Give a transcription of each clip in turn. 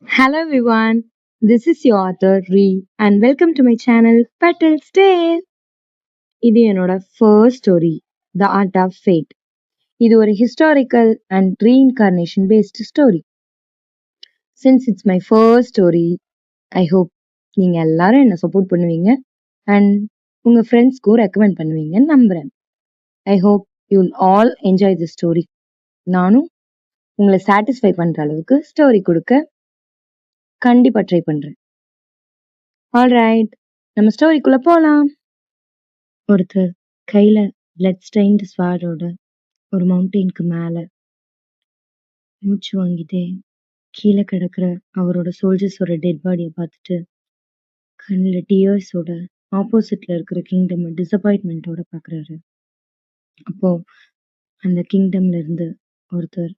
Hello everyone, this is your author Ree and welcome to my channel Petal's Tale. இது என்னோட first story, The Art of Fate. இது ஒரு historical and reincarnation based story. Since it's my first story, I hope நீங்க எல்லாரும் என்ன support பண்ணுவீங்க and உங்க ஃப்ரெண்ட்ஸ்க்கும் ரெக்கமெண்ட் பண்ணுவீங்கன்னு நம்புறேன். I hope you'll all enjoy this story. நானும் உங்களை சாட்டிஸ்ஃபை பண்ற அளவுக்கு ஸ்டோரி கொடுக்க கண்டிப்பா ட்ரை பண்றேன். ஆல்ரைட், நம்ம ஸ்டோரிக்குள்ள போலாம். ஒருத்தர் கையில பிளட் ஸ்டெயின்ட் ஸ்வாடோட ஒரு மவுண்டெயினுக்கு மேல மூச்சு வாங்கிட்டே கீழே கிடக்குற அவரோட சோல்ஜர்ஸோட டெட் பாடியை பார்த்துட்டு கண்ணுல டியர்ஸோட ஆப்போசிட்ல இருக்கிற கிங்டம் டிசப்பாயின்மெண்டோட பாக்குறாரு. அப்போ அந்த கிங்டம்ல இருந்து ஒருத்தர்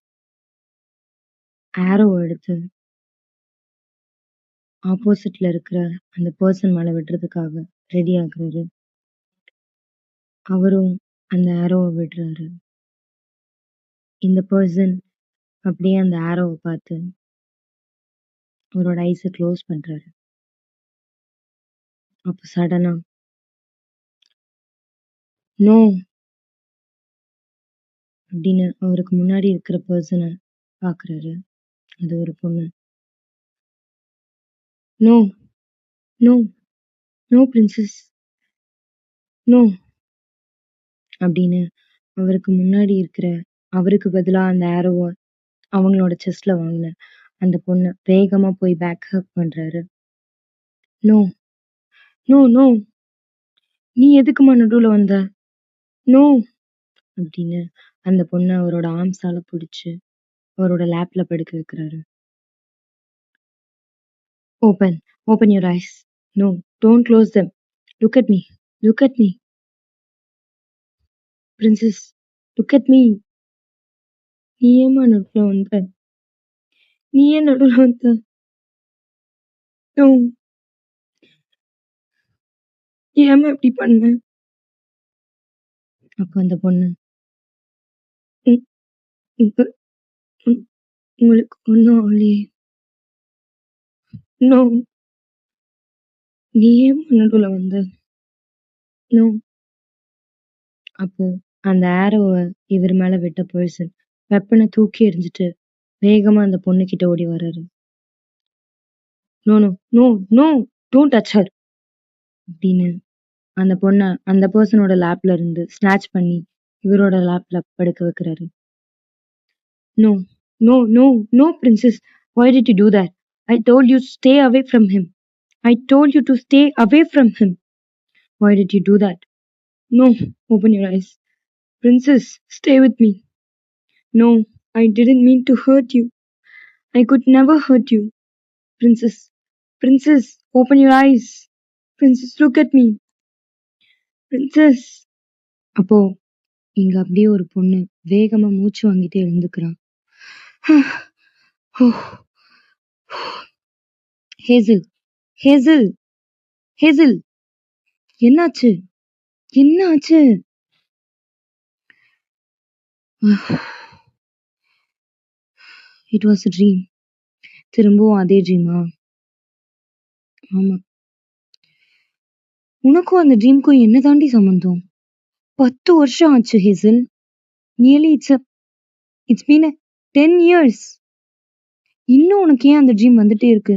ஆரோ எடுத்து ஆப்போசிட்ல இருக்கிற அந்த பர்சன் மேல விடுறதுக்காக ரெடி ஆகுறாரு. அவரும் அந்த ஆரோவை விடுறாரு. இந்த பர்சன் அப்படியே அந்த ஆரோவை பார்த்து அவரோட ஐஸை க்ளோஸ் பண்றாரு. அப்போ சடனா நோ அப்படின்னு அவருக்கு முன்னாடி இருக்கிற பர்சனை பாக்குறாரு. அது ஒரு பொண்ணு. No no no princess no அப்படின்னு அவருக்கு முன்னாடி இருக்கிற அவருக்கு பதிலா அந்த ஆரோவை அவங்களோட செஸ்ட்ல வாங்கின அந்த பொண்ணு வேகமா போய் பேக் ஹக் பண்றாரு. நோ நோ நோ நீ எதுக்குமா நடுவுல வந்த? நோ அப்படின்னு அந்த பொண்ணை அவரோட ஆர்ம்ஸால பிடிச்சு அவரோட லேப்ல படுக்க வைக்கிறாரு. Open open your eyes. No don't close them. Look at me look at me princess look at me. நீ ஏமா நடுவுல வந்த? நீ ஏன் நடுவுல வந்த? நோ ஏமா இப்படி பண்ண? அப்ப அந்த பொண்ணு "உம், உங்க- உம், உங்களுக்கு ஒன்றும் ஆகலையே. நோ நீ ஏன் நடுவுல வந்த? நோ. அப்போ அந்த ஆரோவை இவர் மேல விட்ட பர்சன் வெப்பனை தூக்கி எறிஞ்சிட்டு வேகமா அந்த பொண்ணு கிட்ட ஓடி வர்றாரு. No no no no don't touch her அப்படின்னு அந்த பொண்ணை அந்த பர்சனோட லேப்ல இருந்து ஸ்நாச் பண்ணி இவரோட லேப்ல படுக்க வைக்கிறாரு. No no no no princess, why did you do that? I told you to stay away from him. I told you to stay away from him. Why did you do that? No, open your eyes. Princess, stay with me. No, I didn't mean to hurt you. I could never hurt you. Princess, Princess, open your eyes. Princess, look at me. Princess. அப்போ இங்க அப்படியே ஒரு பொண்ணு வேகமா மூச்சு வாங்கிட்டே எழுந்துக்கிறான். Hazel hazel hazel என்னாச்சு என்னாச்சு? It was a dream. திரும்பவும் அதே ட்ரீமா? ஆமா. உனக்கும் அந்த ட்ரீம்க்கும் என்ன தாண்டி சம்பந்தம்? 10 வருஷம் ஆச்சு hazel. Nearly it's been 10 years. இன்னும் உனக்கு ஏன் அந்த ட்ரீம் வந்துட்டே இருக்கு?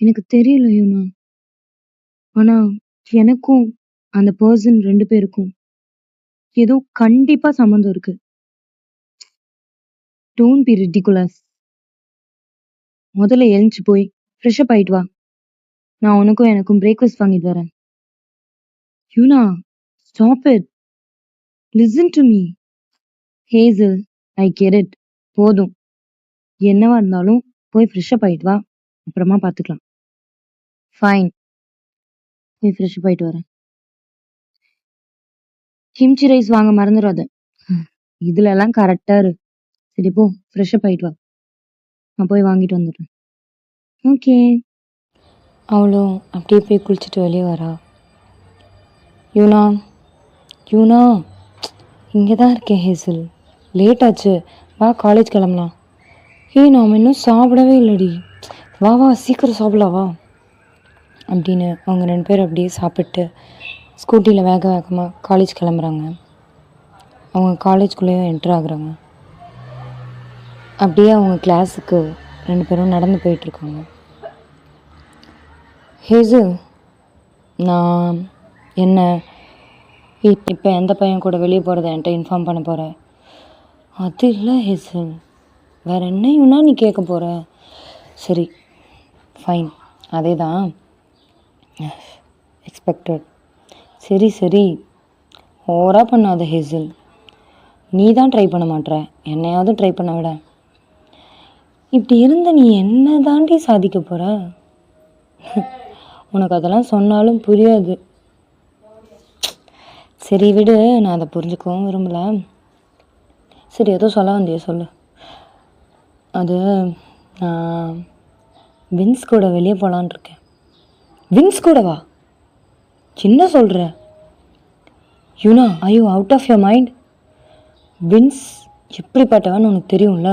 எனக்கு தெரியல யூனா. ஆனா எனக்கும் அந்த பர்சன் 2 பேருக்கும் ஏதோ கண்டிப்பா சம்மந்தம் இருக்கு. Don't be ridiculous. முதல்ல எழுந்துச்சு போய் ஃப்ரெஷ் அப் ஆயிட்டு வா. நான் உனக்கும் எனக்கும் பிரேக்ஃபாஸ்ட் வாங்கிட்டு வரேன். Yuna, stop it. Listen to me. Hazel, I get it. போதும். என்னவா இருந்தாலும் போய் ஃப்ரெஷ் அப் ஆயிட்டு வா. அப்புறமா பார்த்துக்கலாம். ஃபைன். போய் ஃப்ரெஷ் அப் ஆயிட்டு வரேன். கிம்ச்சி ரைஸ் வாங்க மறந்துடாத. இதுல எல்லாம் கரெக்டா இரு. சரி போ, ஃப்ரெஷ் அப் ஆயிட்டு வா. நான் போய் வாங்கிட்டு வந்துடுறேன். ஓகே. அவளும் அப்படியே போய் குளிச்சுட்டு வெளியே வரா. யூனா யூனா, இங்கே தான் இருக்கேன் ஹேசல். லேட் ஆச்சு, வா காலேஜ் கிளம்பலாம். ஏய் நாம் இன்னும் சாப்பிடவே இல்லடி, வா வா சீக்கிரம் சாப்பிடலாம் வா அப்படின்னு அவங்க 2 பேரும் அப்படியே சாப்பிட்டு ஸ்கூட்டியில் வேக வேகமாக காலேஜ் கிளம்புறாங்க. அவங்க காலேஜ்குள்ளேயும் என்ட்ரு ஆகுறாங்க. அப்படியே அவங்க கிளாஸுக்கு 2 பேரும் நடந்து போயிட்டுருக்காங்க. ஹேசு, நான் என்ன இப்போ எந்த பையன் கூட வெளியே போகிறத என்கிட்ட இன்ஃபார்ம் பண்ண போகிறேன்? அது இல்லை ஹேசு, வேறு என்னையும்னா நீ கேட்க போகிற? சரி ஃபைன், அதே தான் எக்ஸ்பெக்டட். சரி சரி ஓவராக பண்ணாத ஹேசல், நீ தான் ட்ரை பண்ண மாட்ற, என்னையாவது ட்ரை பண்ண விட. இப்படி இருந்த நீ என்ன தாண்டி சாதிக்க போகிற? உனக்கு அதெல்லாம் சொன்னாலும் புரியாது. சரி விடு, நான் அதை புரிஞ்சுக்கவும் விரும்பலை. சரி ஏதோ சொல்ல வந்தியே சொல்லு. அது நான் வின்ஸ் கூட வெளியே போகலான் இருக்கேன். வின்ஸ் கூடவா? சின்ன சொல்கிற Yuna, I you out of your mind? Vince எப்படிப்பட்டவன்னு உனக்கு தெரியும்ல.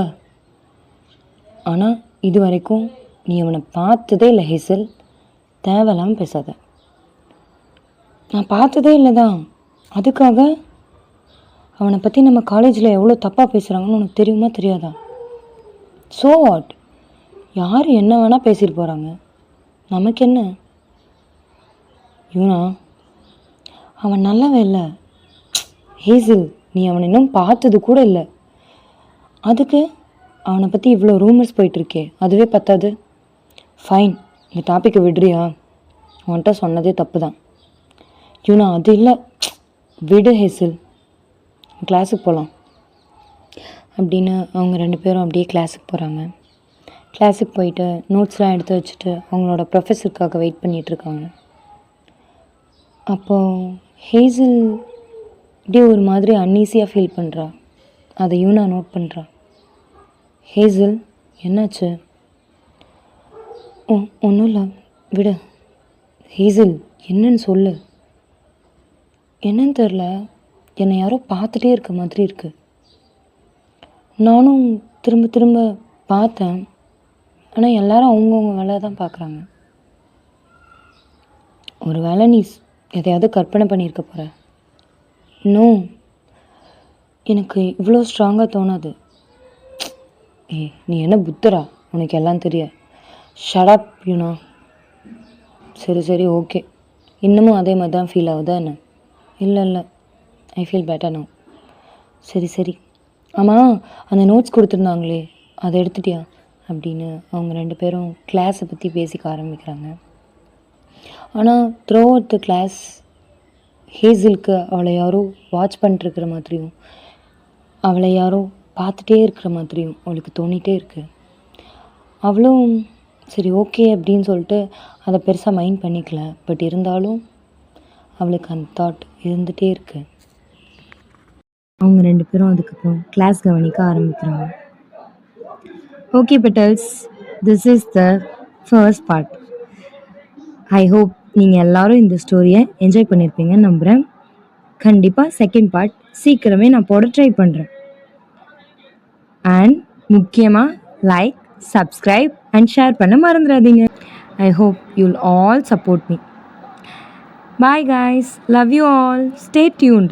ஆனால் இது வரைக்கும் நீ அவனை பார்த்ததே இல்லை ஹேசல், தேவையில்லாமல் பேசாத. நான் பார்த்ததே இல்லை தான், அதுக்காக அவனை பற்றி நம்ம காலேஜில் எவ்வளோ தப்பாக பேசுகிறாங்கன்னு உனக்கு தெரியுமா தெரியாதா? ஸோ வாட், யார் என்ன வேணால் பேசிட்டு போகிறாங்க, நமக்கு என்ன? யூனா, அவன் நல்லவன் இல்லை ஹேசல், நீ அவனை இன்னும் பார்த்தது கூட இல்லை, அதுக்கு அவனை பற்றி இவ்வளோ ரூமர்ஸ் போயிட்டுருக்கே, அதுவே பத்தாது. ஃபைன், இந்த டாப்பிக்கை விடுறியா? அவன்கிட்ட சொன்னதே தப்பு தான். யூனா அது இல்லை, விடு ஹேசல், கிளாஸுக்கு போகலாம் அப்படின்னு அவங்க 2 பேரும் அப்படியே கிளாஸுக்கு போகிறாங்க. கிளாஸுக்கு போயிட்டு நோட்ஸ்லாம் எடுத்து வச்சுட்டு அவங்களோட ப்ரொஃபஸருக்காக வெயிட் பண்ணிகிட்ருக்காங்க. அப்போது ஹேசல் இப்படியே ஒரு மாதிரி அன்ஈஸியாக ஃபீல் பண்ணுறா. அதை யூனா நோட் பண்ணுறா. ஹேசல், என்னாச்சு? ஒன்றும் இல்லை, விடு. ஹேசல், என்னன்னு சொல்லு. என்னன்னு தெரில, என்னை யாரோ பார்த்துட்டே இருக்க மாதிரி இருக்கு. நானும் திரும்ப திரும்ப பார்த்தேன், ஆனால் எல்லாரும் அவங்கவுங்க வேலை தான் பார்க்குறாங்க. ஒரு வேளை நீ எதையாவது கற்பனை பண்ணியிருக்க போகிற. இன்னும் எனக்கு இவ்வளோ ஸ்ட்ராங்காக தோணாது. நீ என்ன புத்தரா, உனக்கு எல்லாம் தெரிய? ஷடப் யூனா. சரி சரி ஓகே, இன்னமும் அதே மாதிரி தான் ஃபீல் ஆகுதா என்ன? இல்லை இல்லை, ஐ ஃபீல் பெட்டர் நோ. சரி சரி, ஆமாம் அந்த நோட்ஸ் கொடுத்துருந்தாங்களே அதை எடுத்துட்டியா அப்படின்னு அவங்க 2 பேரும் கிளாஸை பற்றி பேசிக்க ஆரம்பிக்கிறாங்க. ஆனால் த்ரூ அவுட் த கிளாஸ் ஹேசலுக்கு அவளை யாரோ வாட்ச் பண்ணிட்டுருக்கிற மாதிரியும் அவளை யாரோ பார்த்துட்டே இருக்கிற மாதிரியும் அவளுக்கு தோணிகிட்டே இருக்குது. அவளும் சரி ஓகே அப்படின்னு சொல்லிட்டு அதை பெருசாக மைண்ட் பண்ணிக்கல. பட் இருந்தாலும் அவளுக்கு அந்த தாட் இருந்துகிட்டே இருக்கு. அவங்க 2 பேரும் அதுக்கப்புறம் கிளாஸ் கவனிக்க ஆரம்பிக்கிறாங்க. Okay petals, this is the first part. I hope நீங்கள் எல்லோரும் இந்த ஸ்டோரியை என்ஜாய் பண்ணியிருப்பீங்கன்னு நம்புகிறேன். கண்டிப்பாக செகண்ட் பார்ட் சீக்கிரமே நான் போட ட்ரை பண்ணுறேன். அண்ட் முக்கியமாக லைக், சப்ஸ்கிரைப் அண்ட் ஷேர் பண்ண மறந்துடாதீங்க. I hope you'll all support me. Bye guys, love you all, stay tuned.